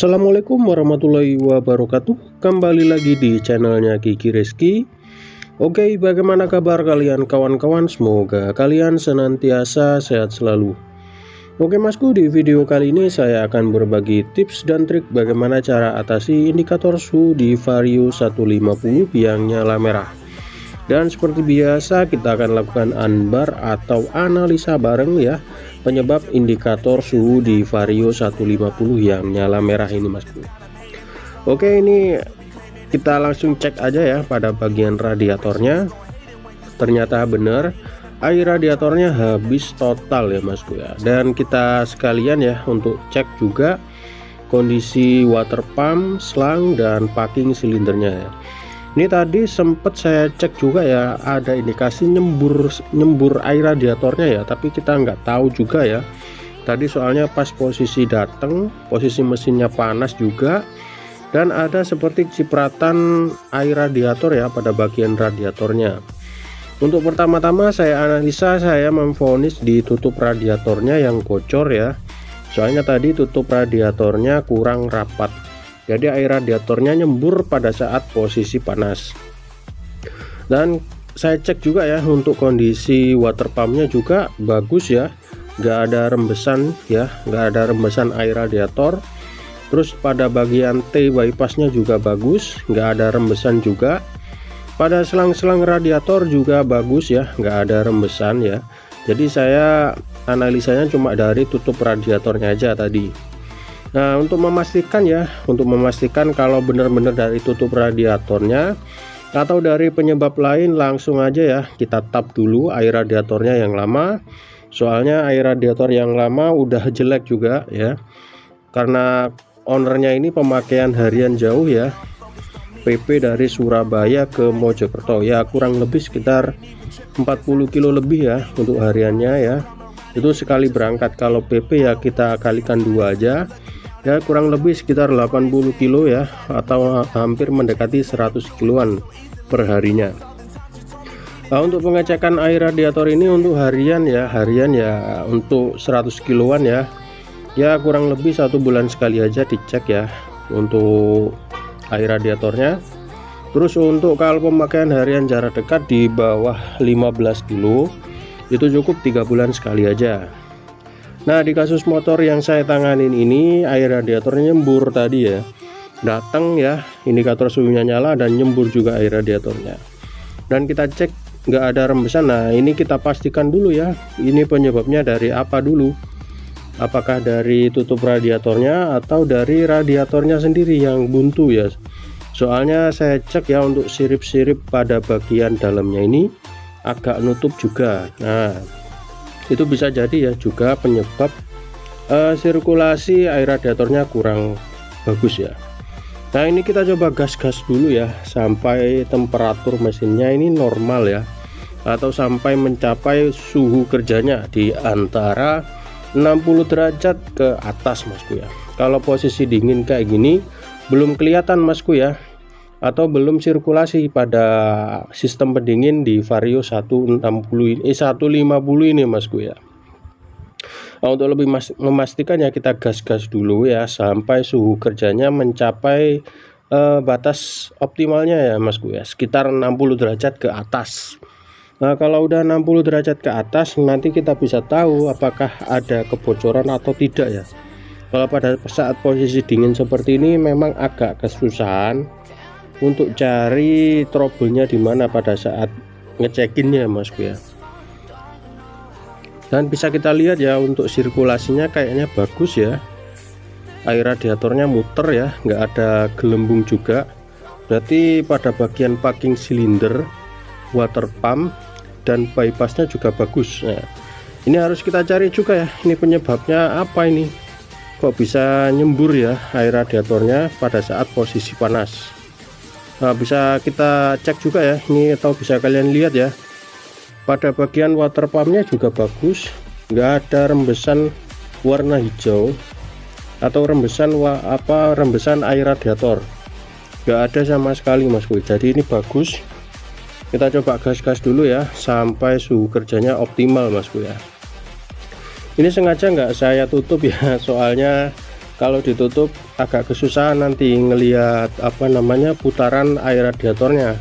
Assalamualaikum warahmatullahi wabarakatuh. Kembali lagi di channelnya Kiki Reski. Oke, bagaimana kabar kalian kawan-kawan? Semoga kalian senantiasa sehat selalu. Oke masku, di video kali ini saya akan berbagi tips dan trik bagaimana cara atasi indikator suhu di Vario 150 yang nyala merah. Dan seperti biasa kita akan lakukan unbar atau analisa bareng ya, penyebab indikator suhu di Vario 150 yang nyala merah ini masku. Oke, ini kita langsung cek aja ya pada bagian radiatornya. Ternyata benar air radiatornya habis total ya masku ya. Dan kita sekalian ya untuk cek juga kondisi water pump, selang, dan packing silindernya ya. Ini tadi sempat saya cek juga ya, ada indikasi nyembur air radiatornya ya, tapi kita nggak tahu juga ya. Tadi soalnya pas posisi datang, posisi mesinnya panas juga, dan ada seperti cipratan air radiator ya pada bagian radiatornya. Untuk pertama-tama saya analisa, saya memvonis di tutup radiatornya yang bocor ya. Soalnya tadi tutup radiatornya kurang rapat. Jadi air radiatornya nyembur pada saat posisi panas. Dan saya cek juga ya untuk kondisi water pumpnya juga bagus ya, nggak ada rembesan ya, nggak ada rembesan air radiator. Terus pada bagian T bypassnya juga bagus, nggak ada rembesan juga. Pada selang-selang radiator juga bagus ya, nggak ada rembesan ya. Jadi saya analisanya cuma dari tutup radiatornya aja tadi. Nah, untuk memastikan kalau benar-benar dari tutup radiatornya atau dari penyebab lain, langsung aja ya kita tap dulu air radiatornya yang lama. Soalnya air radiator yang lama udah jelek juga ya, karena ownernya ini pemakaian harian jauh ya, PP dari Surabaya ke Mojokerto ya, kurang lebih sekitar 40 kilo lebih ya untuk hariannya ya. Itu sekali berangkat, kalau PP ya kita kalikan 2 aja ya, kurang lebih sekitar 80 kilo ya, atau hampir mendekati 100 kiloan per harinya. Nah, untuk pengecekan air radiator ini untuk harian ya untuk 100 kiloan ya, kurang lebih 1 bulan sekali aja dicek ya untuk air radiatornya. Terus untuk kalau pemakaian harian jarak dekat di bawah 15 kilo itu cukup 3 bulan sekali aja. Nah, di kasus motor yang saya tanganin ini air radiatornya nyembur tadi ya, datang ya, indikator suhunya nyala dan nyembur juga air radiatornya. Dan kita cek nggak ada rembesan. Nah, ini kita pastikan dulu ya, ini penyebabnya dari apa dulu, apakah dari tutup radiatornya atau dari radiatornya sendiri yang buntu ya. Soalnya saya cek ya untuk sirip-sirip pada bagian dalamnya ini agak nutup juga. Nah, itu bisa jadi ya juga penyebab sirkulasi air radiatornya kurang bagus ya. Nah, ini kita coba gas-gas dulu ya sampai temperatur mesinnya ini normal ya, atau sampai mencapai suhu kerjanya di antara 60 derajat ke atas masku ya. Kalau posisi dingin kayak gini belum kelihatan masku ya, atau belum sirkulasi pada sistem pendingin di Vario 150 ini masku ya. Nah, untuk lebih memastikan ya kita gas-gas dulu ya sampai suhu kerjanya mencapai batas optimalnya ya masku ya, sekitar 60 derajat ke atas. Nah, kalau udah 60 derajat ke atas nanti kita bisa tahu apakah ada kebocoran atau tidak ya. Kalau pada saat posisi dingin seperti ini memang agak kesusahan untuk cari trouble-nya di mana pada saat ngecekinnya masku ya. Dan bisa kita lihat ya untuk sirkulasinya kayaknya bagus ya, air radiatornya muter ya, nggak ada gelembung juga. Berarti pada bagian packing silinder, water pump, dan bypassnya juga bagus. Nah, ini harus kita cari juga ya, ini penyebabnya apa ini, kok bisa nyembur ya air radiatornya pada saat posisi panas. Nah, bisa kita cek juga ya ini, atau bisa kalian lihat ya pada bagian water pumpnya juga bagus, nggak ada rembesan warna hijau atau rembesan air radiator, nggak ada sama sekali masku. Jadi ini bagus. Kita coba gas-gas dulu ya sampai suhu kerjanya optimal masku ya. Ini sengaja nggak saya tutup ya, soalnya Kalau ditutup agak kesusahan nanti ngelihat apa namanya putaran air radiatornya.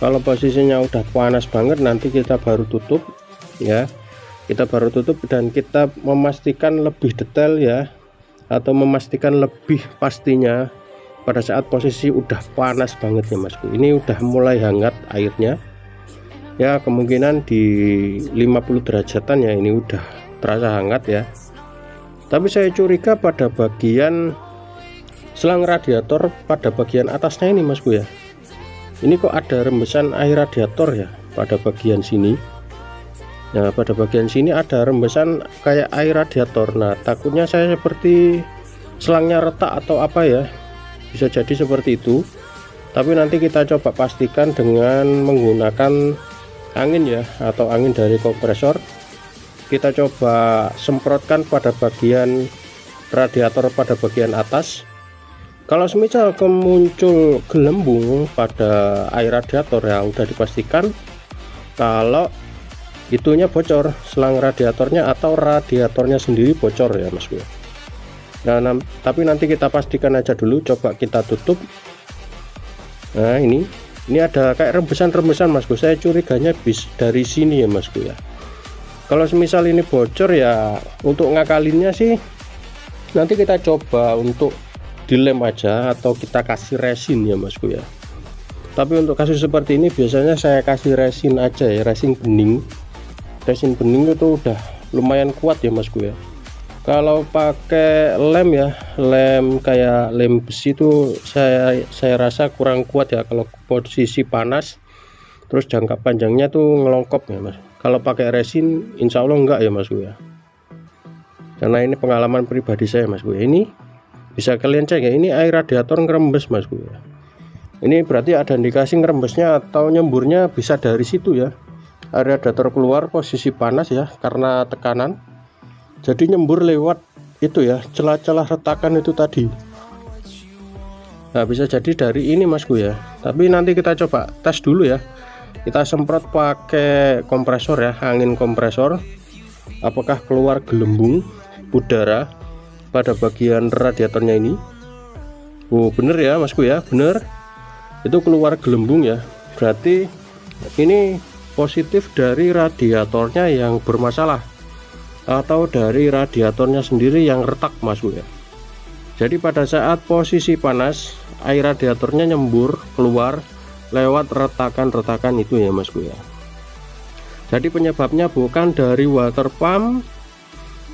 Kalau posisinya udah panas banget nanti kita baru tutup ya, kita baru tutup dan kita memastikan lebih detail ya, atau memastikan lebih pastinya pada saat posisi udah panas banget ya Masku. Ini udah mulai hangat airnya ya, kemungkinan di 50 derajatan ya, ini udah terasa hangat ya. Tapi saya curiga pada bagian selang radiator pada bagian atasnya ini Masku ya, ini kok ada rembesan air radiator ya pada bagian sini. Nah pada bagian sini ada rembesan kayak air radiator. Nah takutnya saya seperti selangnya retak atau apa ya, bisa jadi seperti itu. Tapi nanti kita coba pastikan dengan menggunakan angin ya, atau angin dari kompresor. Kita coba semprotkan pada bagian radiator pada bagian atas. Kalau semisal muncul gelembung pada air radiator ya, udah dipastikan kalau itunya bocor, selang radiatornya atau radiatornya sendiri bocor ya Mas. Nah tapi nanti kita pastikan aja dulu, coba kita tutup. Nah ini ada kayak rembesan-rembesan Masku, saya curiganya dari sini ya Masku ya. Kalau semisal ini bocor ya, untuk ngakalinnya sih nanti kita coba untuk dilem aja atau kita kasih resin ya Masku ya. Tapi untuk kasus seperti ini biasanya saya kasih resin aja ya, resin bening. Resin bening itu udah lumayan kuat ya Masku ya. Kalau pakai lem ya, lem kayak lem besi itu saya rasa kurang kuat ya kalau posisi panas, terus jangka panjangnya tuh ngelongkop ya Mas. Kalau pakai resin insya Allah enggak ya Mas ya, karena ini pengalaman pribadi saya Mas ya. Ini bisa kalian cek ya, ini air radiator ngerembes Mas ya. Ini berarti ada indikasi ngerembesnya atau nyemburnya bisa dari situ ya. Air radiator keluar posisi panas ya karena tekanan, jadi nyembur lewat itu ya, celah-celah retakan itu tadi. Nah bisa jadi dari ini Mas ya. Tapi nanti kita coba tes dulu ya, kita semprot pakai kompresor ya, angin kompresor, apakah keluar gelembung udara pada bagian radiatornya ini. Oh bener ya Masku ya, bener itu keluar gelembung ya, berarti ini positif dari radiatornya yang bermasalah atau dari radiatornya sendiri yang retak Masku ya. Jadi pada saat posisi panas air radiatornya nyembur keluar lewat retakan-retakan itu ya Masku ya. Jadi penyebabnya bukan dari water pump,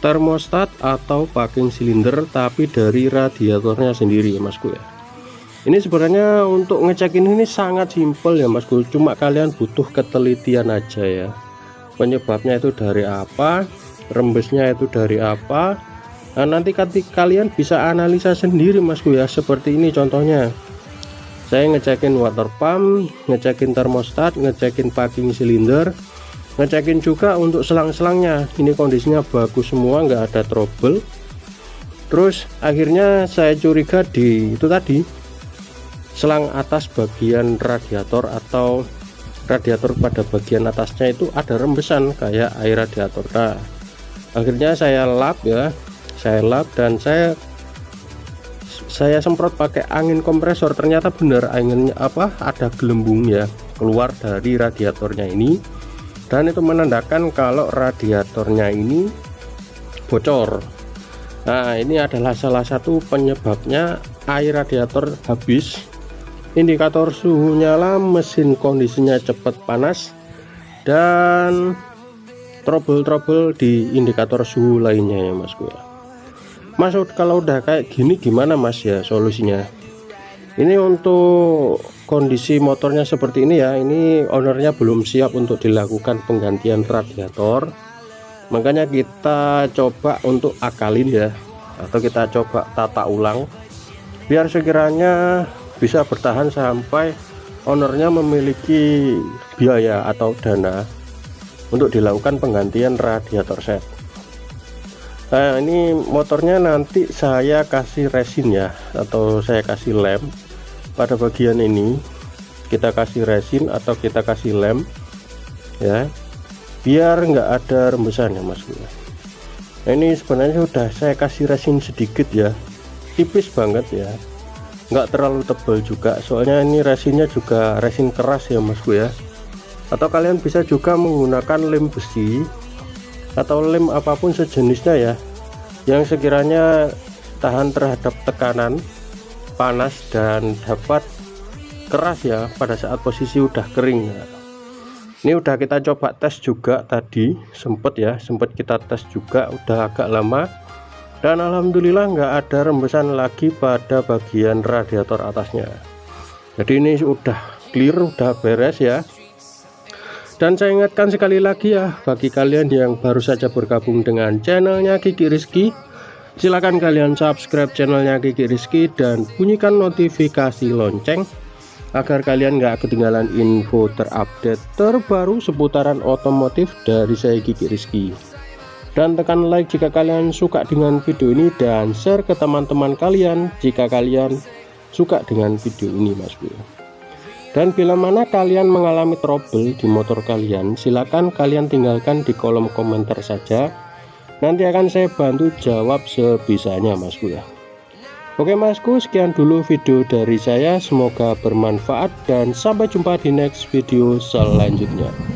termostat atau packing silinder, tapi dari radiatornya sendiri ya Masku ya. Ini sebenarnya untuk ngecekin ini sangat simpel ya Masku, cuma kalian butuh ketelitian aja ya. Penyebabnya itu dari apa, rembesnya itu dari apa. Nah nanti kalian bisa analisa sendiri Masku ya. Seperti ini contohnya, saya ngecekin water pump, ngecekin termostat, ngecekin packing silinder, ngecekin juga untuk selang-selangnya. Ini kondisinya bagus semua, nggak ada trouble. Terus akhirnya saya curiga di itu tadi, selang atas bagian radiator atau radiator pada bagian atasnya itu ada rembesan kayak air radiator. Nah akhirnya saya lap ya, saya lap dan saya semprot pakai angin kompresor. Ternyata benar anginnya ada gelembung ya keluar dari radiatornya ini, dan itu menandakan kalau radiatornya ini bocor. Nah ini adalah salah satu penyebabnya air radiator habis, indikator suhu nyala, mesin kondisinya cepat panas, dan trouble-trouble di indikator suhu lainnya ya Masku ya. Mas kalau udah kayak gini gimana Mas ya solusinya? Ini untuk kondisi motornya seperti ini ya, ini ownernya belum siap untuk dilakukan penggantian radiator, makanya kita coba untuk akalin ya, atau kita coba tata ulang biar sekiranya bisa bertahan sampai ownernya memiliki biaya atau dana untuk dilakukan penggantian radiator set. Nah ini motornya nanti saya kasih resin ya, atau saya kasih lem pada bagian ini. Kita kasih resin atau kita kasih lem ya, biar nggak ada rembesan ya Mas. Nah, ini sebenarnya sudah saya kasih resin sedikit ya, tipis banget ya, nggak terlalu tebal juga, soalnya ini resinnya juga resin keras ya Masku ya. Atau kalian bisa juga menggunakan lem besi atau lem apapun sejenisnya ya, yang sekiranya tahan terhadap tekanan panas dan dapat keras ya pada saat posisi udah kering ya. Ini udah kita coba tes juga tadi, sempet kita tes juga, udah agak lama, dan alhamdulillah nggak ada rembesan lagi pada bagian radiator atasnya. Jadi ini udah clear, udah beres ya. Dan saya ingatkan sekali lagi ya, bagi kalian yang baru saja bergabung dengan channelnya Kiki Rizky, silakan kalian subscribe channelnya Kiki Rizky dan bunyikan notifikasi lonceng agar kalian nggak ketinggalan info terupdate terbaru seputaran otomotif dari saya Kiki Rizky. Dan tekan like jika kalian suka dengan video ini, dan share ke teman-teman kalian jika kalian suka dengan video ini Masku. Dan bila mana kalian mengalami trouble di motor kalian, silakan kalian tinggalkan di kolom komentar saja, nanti akan saya bantu jawab sebisanya Masku ya. Oke Masku, sekian dulu video dari saya, semoga bermanfaat dan sampai jumpa di next video selanjutnya.